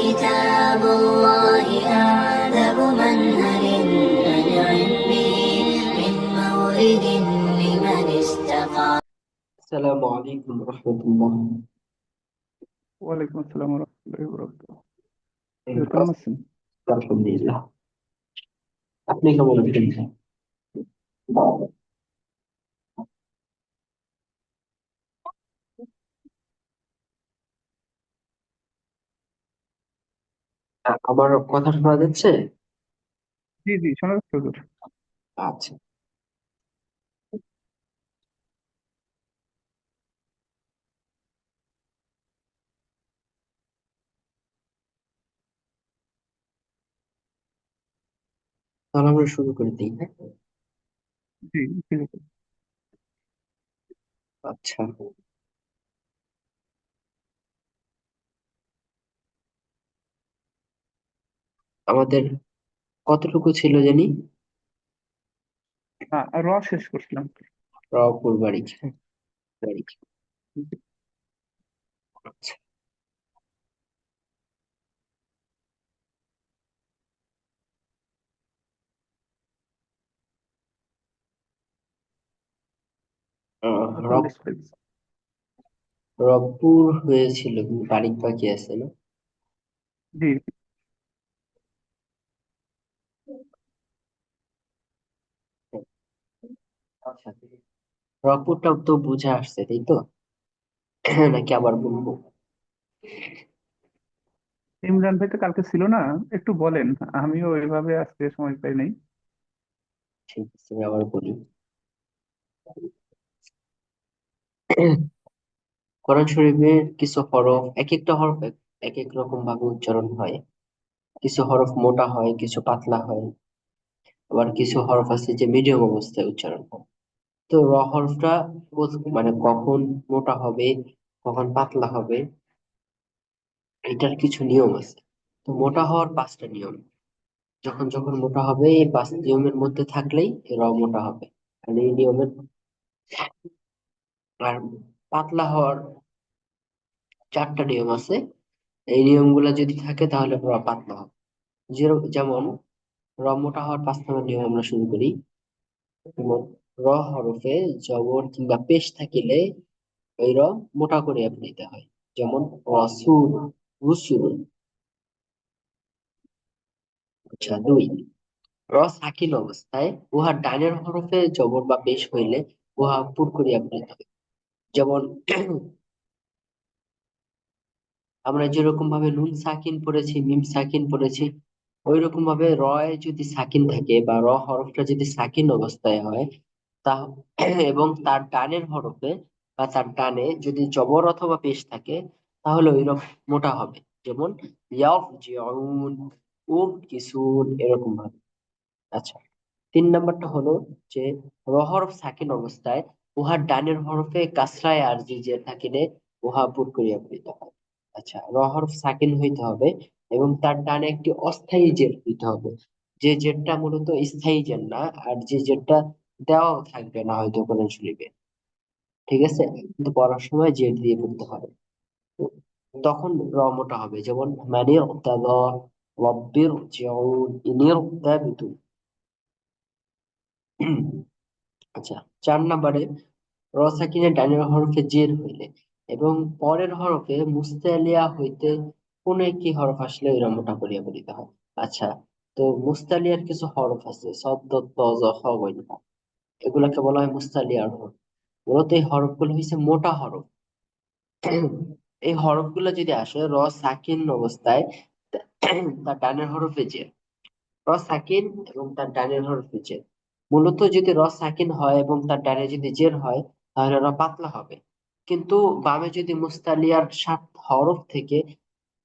كتاب الله أعذب منهل أنعم به من مورد لمن استقام. السلام عليكم ورحمة الله. ওয়ালাইকুম আসসালাম রহমতুল্লাহি বরকাতুহু। কেমন আছেন? আলহামদুলিল্লাহ, আপনি কেমন আছেন? আমার কথা শোনা যাচ্ছে? জি জি, শোনা যাচ্ছে হুজুর। আচ্ছা, তাহলে আমরা শুরু করে দিই, হ্যাঁ? জি, ঠিক আছে। আচ্ছা, আমাদের কতটুকু ছিল জানি? শেষ করছিলাম। রংপুর বাড়ি, হ্যাঁ, বাড়ি। আচ্ছা, এখন ডিসপ্লে। রংপুর হয়েছিল, কিন্তু বাড়ি বাকি আছে না? জি আচ্ছা, রংপুরটাও তো বুঝে আসছে, তাই তো? নাকি আবার বলবো? ইমরান ভাই তো কালকে ছিল না, একটু বলেন। আমিও এভাবে আজকে সময় পাই নাই। ঠিক আছে, আমি আবার বলি। কোরআন শরীফের কিছু হরফ, এক একটা হরফ এক এক রকম ভাবে উচ্চারণ হয়। কিছু হরফ মোটা হয়, কিছু পাতলা হয়। আবার কিছু হরফ আছে যে মিডিয়াম অবস্থায় উচ্চারণ হয়। তো হরফটা মানে কখন মোটা হবে, কখন পাতলা হবে, এটার কিছু নিয়ম আছে। তো মোটা হওয়ার 5টা নিয়ম। যখন যখন মোটা হবে, এই 5 নিয়মের মধ্যে থাকলেই মোটা হবে। আর এই নিয়মের আর পাতলা হওয়ার 4টা নিয়ম আছে। এই নিয়মগুলো যদি থাকে তাহলে পাতলা হবে। যেমন মোটা হওয়ার 5 নম্বর নিয়ম আমরা শুরু করি। যেমন হরফে জবর কিংবা পেশ থাকিলে ওই মোটা করে নিতে হয়। যেমন রসুল, রসুল। আচ্ছা, 2, সাকিন অবস্থায় উহা ডানের হরফে জবর বা পেশ হইলে উহা পুর করিয়া নিতে হয়। যেমন আমরা যেরকম ভাবে নুন সাকিন পড়েছি, মিম সাকিন পড়েছি, ওই রকম ভাবে রয় যদি সাকিন থাকে বা হরফটা যদি সাকিন অবস্থায় হয়, তা এবং তার ডানের হরফে বা তার ডানে যদি জবর অথবা পেশ থাকে, তাহলে ওই রকম মোটা হবে। যেমন ইয়ারজিউন, কিসুন, এরকম ভাবে। আচ্ছা, 3 নম্বরটা হলো যে হরফ সাকিন অবস্থায় উহার ডানের হরফে কাসরায় আর জি জের থাকিলে উহা পুট করিয়া পড়িতে হয়। আচ্ছা, হরফ সাকিন হইতে হবে এবং তার ডানে একটি অস্থায়ী জের হইতে হবে। যে জেরটা মূলত স্থায়ী জের না, আর যে জেরটা দেওয়াও থাকবে না হয়তো কোরআন শরীফে। ঠিক আছে, কিন্তু পড়ার সময় জের দিয়ে পড়তে হবে। তো তখন মোটা হবে। যেমন মানির তাদা রব্বির জিউন ইনির তাবিতু। আচ্ছা, 4 নম্বরে সাকিনের ডানের হরফে জের হইলে এবং পরের হরফে মুস্তালিয়া হইতে কোন একটি হরফ আসলে ওই মোটা করিয়া বলিতে হয়। আচ্ছা, তো মুস্তালিয়ার কিছু হরফ আছে, সদ্দ, ত, জ, খ, গইন, খ। এগুলাকে বলা হয় মুস্তালিয়ার হরফ। মূলত এই হরফগুলো হচ্ছে মোটা হরফ। এই হরফগুলো যদি আসে সাকিন অবস্থায়, তার ডানের হরফে জের। সাকিন এবং তার ডানের হরফে জের। মূলত যদি সাকিন হয় এবং তার ডানে যদি জের হয়, তাহলে পাতলা হবে। কিন্তু বামে যদি মুস্তালিয়ার 7 হরফ থেকে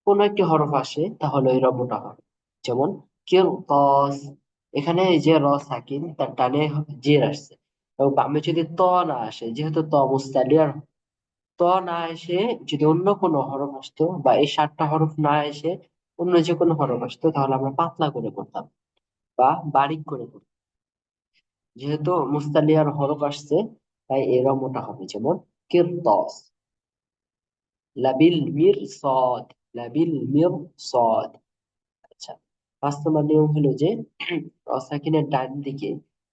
কোন একটি হরফ আসে, তাহলে ওই মোটা হবে। যেমন কিরতাস, এখানে এই যে সাকিন, তার ডানে জের আসছে। এবং বামে যদি ত না আসে, যেহেতু ত মুস্তালিয়ার, ত না এসে যদি অন্য কোনো হরফ আসতো বা এই 7টা হরফ না এসে অন্য যে কোনো হরফ আসতো, তাহলে আমরা পাতলা করে পড়তাম বা বারিক করে পড়তাম। যেহেতু মুস্তালিয়ার হরফ আসছে, তাই মোটা হবে। যেমন কিরতাস, লাবিল মিরসাদ, লাবিল মির সদ। আচ্ছা, 5 নম্বর নিয়ম হলো যে র সাকিনের ডান দিকে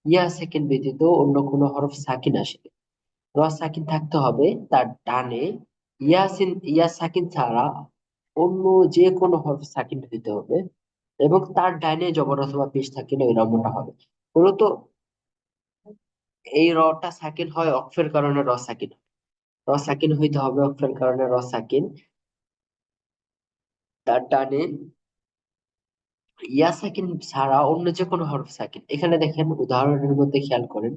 ইয়া সাকিন ব্যতীত অন্য কোনো হরফ সাকিন আসে, র সাকিন থাকতে হবে তার ডানে, ইয়া সাকিন ছাড়া অন্য যে কোনো হরফ সাকিন হইতে হবে, এবং তার ডানে জবর অথবা পেশ থাকলে ওই রমটা হবে। মূলত এই রটা সাকিন হয় অক্ফের কারণে র সাকিন হয়। র সাকিন হইতে হবে অক্ফের কারণে র সাকিন, তার ডানে ইয়া সাকিন ছাড়া অন্য যে কোনো হরফ সাকিন। এখানে দেখেন উদাহরণের মধ্যে খেয়াল করেন,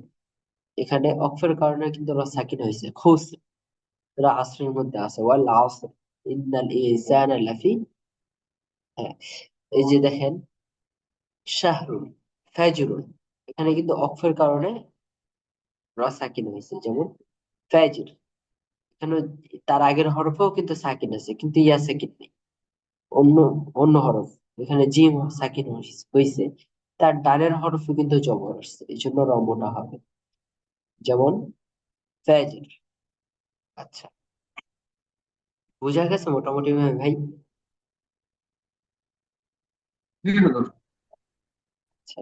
এখানে অক্ফের কারণে কিন্তু র সাকিন হয়েছে, খুস, এরা আসরের মধ্যে আছে, ওয়াল আসর ইন্নাল ইনসানা লাফি, হ্যাঁ, এই যে দেখেন শাহরুন, ফাজরুন, এখানে কিন্তু অক্ফের কারণে র সাকিন হয়েছে, যেমন ফাজির, এখানে তার আগের হরফেও কিন্তু সাকিন আছে কিন্তু ইয়া সাকিন নেই, অন্য অন্য হরফ, এখানে জিম সাকিন হয়েছে, তার ডানের হরফে কিন্তু জবর আসছে, এই জন্য রমটা হবে, যেমন ফাজির। আচ্ছা, বোঝা গেছে মোটামুটি ভাবে ভাই? জি হুজুর। আচ্ছা,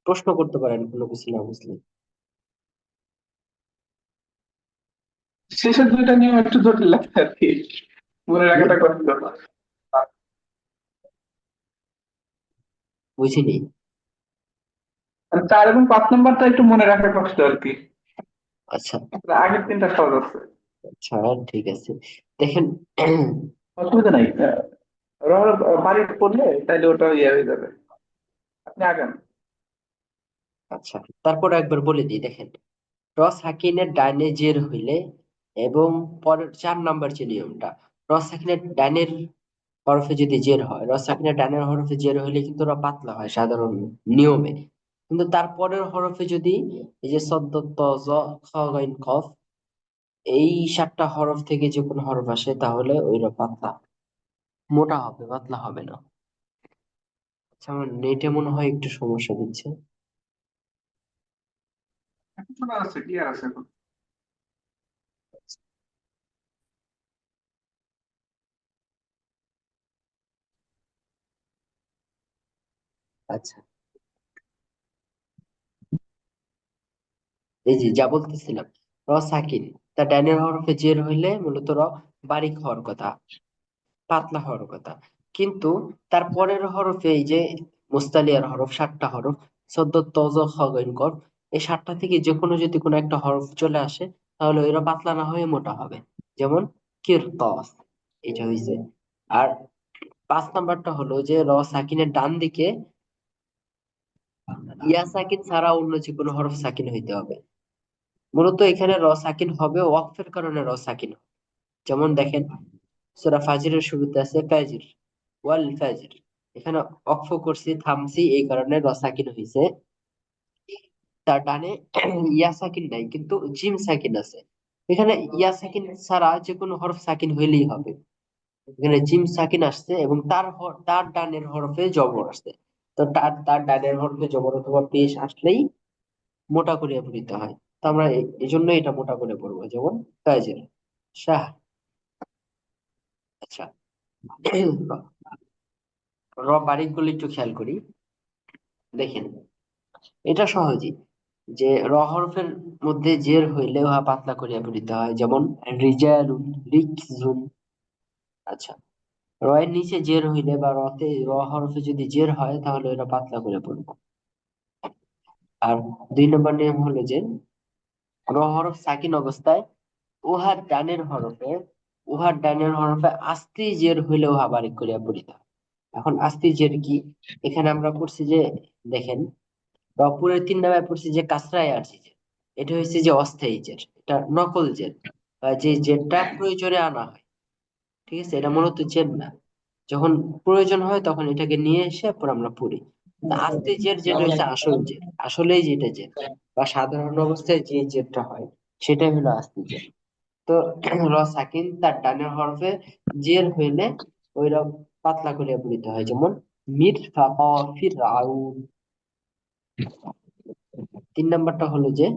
প্রশ্ন করতে পারেন কোনো কিছু না বুঝলে। শেষের দুইটা নিয়ম একটু জটিল লাগে আর কি, মনে কি? রাখাটা কঠিন। বুঝিনি। 4 এবং 5 নম্বরটা একটু মনে রাখা কষ্ট আর কি, আচ্ছা আগের তিনটা সহজ আছে। আচ্ছা, ঠিক আছে, দেখেন অসুবিধা নাই, রহর বাড়ি পড়লে তাইলে ওটা ইয়ে হয়ে যাবে। আপনি আগান। আচ্ছা, তারপর একবার বলে দিই, দেখেন রস হাকিনের ডাইনে জের হইলে, এবং পরের 4 নাম্বার যে নিয়মটা, রস হাকিনের ডাইনের হরফে যদি জের হয়, রস হাকিনের ডাইনের হরফে জের হইলে কিন্তু ওরা পাতলা হয় সাধারণ নিয়মে, কিন্তু তারপরের হরফে যদি এই যে সদ্দ ত জ খ গাইন কফ, এই 7টা হরফ থেকে যে কোনো হরফ আসে তাহলে ওইটা পাতলা, মোটা হবে, পাতলা হবে না। আচ্ছা, আমার নেটে মনে হয় একটু সমস্যা দিচ্ছে। এখন শোনা আছে, ক্লিয়ার আছে এখন। আচ্ছা, এই যে যা বলতেছিলাম, র সাকিন, তা ডাইনের হরফে জের হইলে মূলত র বারিক হওয়ার কথা, পাতলা হওয়ার কথা, কিন্তু তার পরের হরফে এই যে মুস্তালিয়ার হরফ, 7টা হরফ, সদ্য তজ খ গইন কফ, এই 7টা থেকে যে কোনো যদি কোনো একটা হরফ চলে আসে তাহলে এরা পাতলা না হয়ে মোটা হবে, যেমন কিরতস, এটা হয়েছে। আর 5 নাম্বারটা হলো যে র সাকিনের ডান দিকে ইয়া সাকিন ছাড়া অন্য যে কোনো হরফ সাকিন হইতে হবে। মূলত এখানে র সাকিন হবে ওয়াকফের কারণে র সাকিন হবে। যেমন দেখেন সূরা ফাজিরের শুরুতে আছে ফাজির, ওয়াল ফাজির, এখানে অক্ফ করছি, থামছি, এই কারণে র সাকিন হয়েছে। তার ডানে ইয়া সাকিন নাই কিন্তু জিম সাকিন আছে, এখানে ইয়া সাকিন ছাড়া যে কোনো হরফ সাকিন হইলেই হবে, এখানে জিম সাকিন আসছে এবং তার ডানের হরফে জবর আসছে, তো তার ডানের হরফে জবর অথবা পেশ আসলেই মোটা করে পড়িতে হয়, তো আমরা এই জন্য এটা মোটা করে পড়বো, যেমন ফাজির, শাহ। আচ্ছা, বারিক গুলো একটু খেয়াল করি, দেখেন এটা সহজই, যে র হরফের মধ্যে জের হইলে উহা পাতলা করিয়া পড়িতে হয়, যেমন রিজালুন, রিকজুন। আচ্ছা, র এর নিচে জের হইলে বা র হরফে যদি জের হয় তাহলে এটা পাতলা করে পড়বো। আর 2 নম্বর নিয়ম হলো যে র হরফ সাকিন অবস্থায় উহার ডানের হরফে আস্তে জের হইলে উহা বারিক করিয়া পড়িতে হয়। এখন আস্তে জের কি, এখানে আমরা পড়ছি যে, দেখেন রংপুরের 3 নামে পড়ছি যে কাসরায় আসছে যে, এটা হচ্ছে যে অস্থায়ী জের, এটা নকল জের, বা যে জেরটা প্রয়োজনে আনা হয়, ঠিক আছে, এটা মূলত জের না, যখন প্রয়োজন হয় তখন এটাকে নিয়ে এসে পর আমরা পড়ি। তা আস্তে জের যেটা হচ্ছে আসল জের, আসলেই যেটা জের, বা সাধারণ অবস্থায় যে জেরটা হয় সেটাই হলো আস্তে জের। তো র সাকিন তার ডানের হরফে জের হইলে ওইটা পাতলা করে পড়িতে হয়, যেমন মির ফাকা ফির আউন। 3 নাম্বারটা হলো যে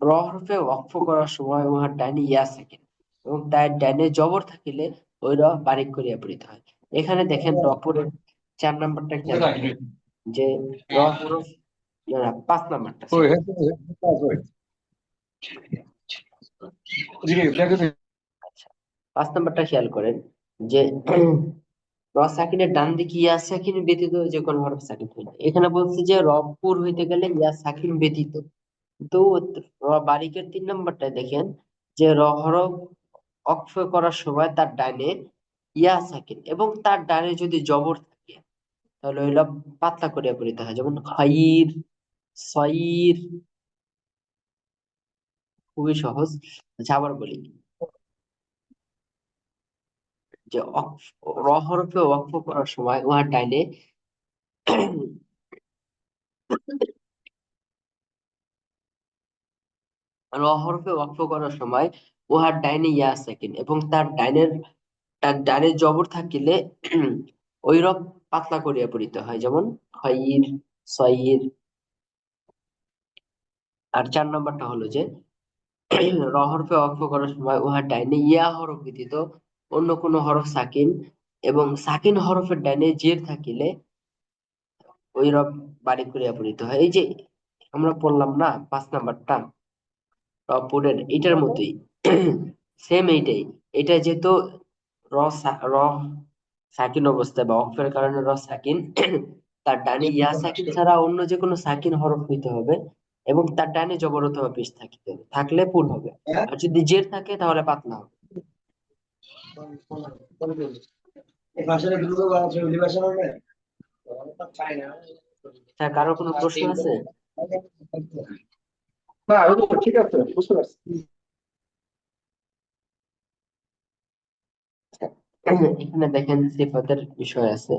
র হরফে ওয়াকফ করার সময় উহার ডাইনে ইয়া সাকিন, এবং তার ডানে জবর থাকিলে ওই র বারিক করিয়া পড়িতে হয়। এখানে দেখেন রপুরের 4 নাম্বারটা খেয়াল করেন যে র হরফ, না, 5 নাম্বারটা, আচ্ছা 5 নাম্বারটা খেয়াল করেন যে র সাকিনের ডান দিকে ইয়া সাকিন ব্যতীত যে কোনো হরফ সাকিন হয় না। এখানে বলছে যে রপুর হইতে গেলে ইয়া সাকিন ব্যতীত। তো র বারিকের 3 নাম্বারটায় দেখেন যে র হরফ অক্ফ করার সময় তার ডানে ইয়া সাকিন এবং তার ডানে যদি জবর থাকে তাহলে হইলো পাতলা করিয়া পড়িতে হয়, যেমন খাইর, সয়ির। খুবই সহজ। আচ্ছা আবার বলি যে র হরফে ওয়াকফ করার সময় উহার ডাইনে র হরফে ওয়াকফ করার সময় উহার ডাইনে ইয়া সাকিন এবং তার ডানে জবর থাকিলে ওই রব পাতলা করিয়া পড়িতে হয়, যেমন খয়ির, সয়ির। আর 4 নম্বরটা হলো যে র হরফে ওয়াকফ করার সময় উহার ডাইনে ইয়া হরফ ব্যতীত অন্য কোন হরফ সাকিন এবং সাকিন হরফের ডাইনে জের থাকিলে ওই রব বারিক করিয়া পড়িতে হয়। এই যে আমরা পড়লাম না 5 নাম্বারটা রপুরের, এটার মতোই সেম এইটাই। এটা যেহেতু র সাকিন অবস্থায় বা অক্ষরের কারণে র সাকিন, তার ডানে ইয়া সাকিন ছাড়া অন্য যে কোনো সাকিন হরফ হইতে হবে এবং তার ডানে জবর অথবা পেশ থাকতে হবে, থাকলে পূর্ণ হবে। আর যদি জের থাকে তাহলে পাতলা হবে। স্যার কারো কোনো প্রশ্ন আছে? না, ঠিক আছে, বুঝতে পারছি। এখানে দেখেন সিফাতের বিষয় আছে,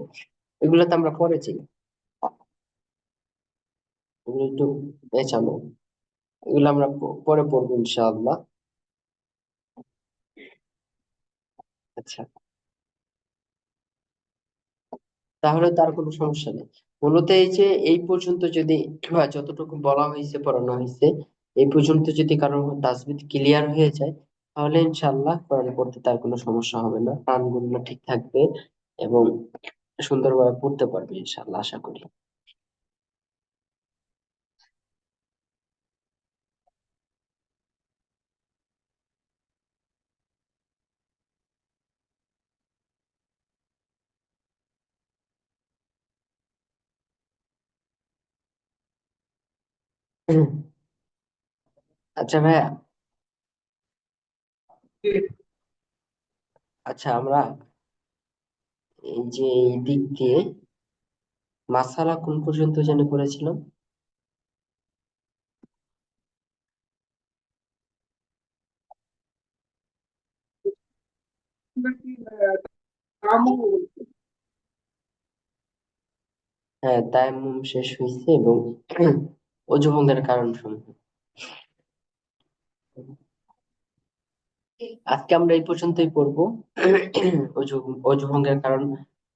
এগুলো তো আমরা পড়েছি, এগুলো একটু পেঁচানো, এগুলো আমরা পরে পড়বো ইনশাআল্লাহ। আচ্ছা, তাহলে তার কোনো সমস্যা নেই। মূলত এই যে এই পর্যন্ত যদি যতটুকু বলা হয়েছে পড়ানো হয়েছে এই পর্যন্ত যদি কারোর তাজবিদ ক্লিয়ার হয়ে যায় তাহলে ইনশাআল্লাহ কোরআন পড়তে তার কোনো সমস্যা হবে না, টানগুলো ঠিক থাকবে এবং সুন্দরভাবে পড়তে পারবে ইনশাআল্লাহ, আশা করি। আচ্ছা ভাইয়া, আচ্ছা আমরা এই যে এই দিক দিয়ে মাসালা কোন পর্যন্ত যেন করেছিলাম? হ্যাঁ, তায়াম্মুম শেষ হয়েছে এবং অজু ভঙ্গের কারণ সমূহ। আজকে আমরা এই পর্যন্তই পড়বো। অজু অজু ভঙ্গের কারণ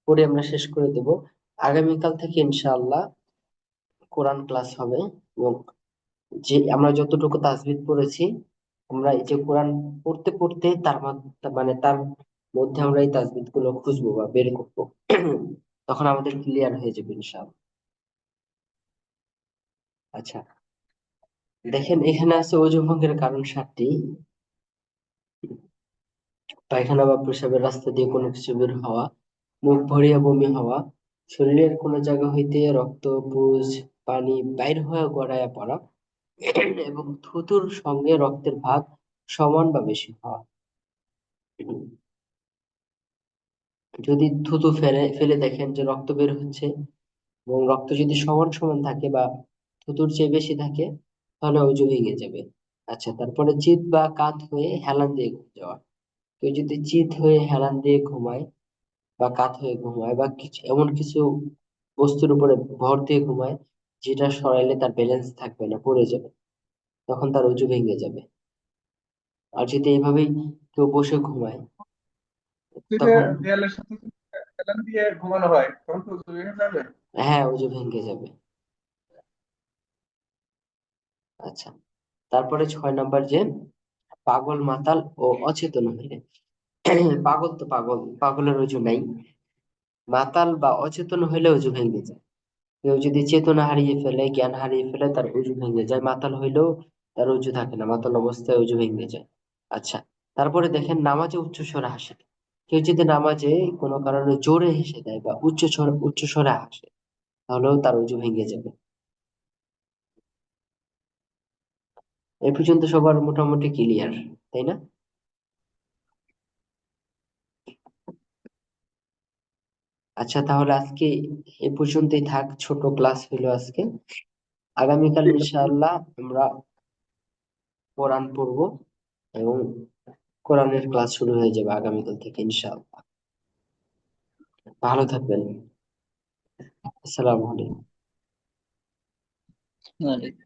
পরে আমরা শেষ করে দেব। আগামীকাল থেকে ইনশাআল্লাহ কোরআন ক্লাস হবে এবং যে আমরা যতটুকু তাজবিদ পড়েছি আমরা এই যে কোরআন পড়তে পড়তে মানে তার মধ্যে আমরা এই তাজবিদ গুলো খুঁজবো বা বের করবো। তখন আমাদের ক্লিয়ার হয়ে যাবে ইনশাআল্লাহ। আচ্ছা, দেখেন এখানে আছে অজু ভঙ্গের কারণ 7টি। পায়খানা বা প্রস্রাবের রাস্তা দিয়ে কোনো কিছু বের হওয়া, মুখ ভরিয়া বমি হওয়া, শরীরের কোনো জায়গা হইতে রক্ত, পুজ, পানি বাইর হয়ে গড়াইয়া পড়া এবং থুতুর সঙ্গে রক্তের ভাগ সমান বা বেশি হওয়া। যদি থুতু ফেলে ফেলে দেখেন যে রক্ত বের হচ্ছে এবং রক্ত যদি সমান সমান থাকে বা থুতুর চেয়ে বেশি থাকে তাহলে অজু ভেঙে যাবে। আচ্ছা, তারপরে চিত বা কাত হয়ে হেলান দিয়ে ঘুম যাওয়া। কেউ যদি চিত হয়ে হেলান দিয়ে ঘুমায় বা কাত হয়ে ঘুমায় বা কিছু এমন কিছু বস্তুর উপরে ভর দিয়ে ঘুমায় যেটা সরাইলে তার ব্যালেন্স থাকবে না, পড়ে যাবে, তখন তার অজু ভেঙে যাবে। আর যদি এইভাবেই কেউ বসে ঘুমায় যদি তখন দেয়ালের সাথে হেলান দিয়ে ঘুমানো হয় তখন তো জরুরি হয়ে যাবে। হ্যাঁ অজু ভেঙে যাবে। আচ্ছা, তারপরে 6 নাম্বার যে পাগল, মাতাল ও অচেতন হইলে। পাগল তো পাগল, পাগলের অজু নাই। মাতাল বা অচেতন হইলে অজু ভেঙে যায়। কেউ যদি চেতনা হারিয়ে ফেলে, জ্ঞান হারিয়ে ফেলে, তার অজু ভেঙে যায়। মাতাল হইলেও তার অজু থাকে না, মাতাল অবস্থায় অজু ভেঙে যায়। আচ্ছা, তারপরে দেখেন নামাজে উচ্চস্বরে হাসে। কেউ যদি নামাজে কোনো কারণে জোরে হেসে দেয় বা উচ্চস্বরে হাসে, তাহলেও তার অজু ভেঙে যাবে। এই পর্যন্ত সবার মোটামুটি ক্লিয়ার, তাই না? আচ্ছা, তাহলে আজকে এ পর্যন্তই থাক, ছোট ক্লাস হইলো আজকে। আগামীকাল ইনশাআল্লাহ আমরা কোরআন পড়বো, এবং কোরআনের ক্লাস শুরু হয়ে যাবে আগামীকাল থেকে ইনশাআল্লাহ। ভালো থাকবেন। আসসালামু আলাইকুম। ওয়ালাইকুম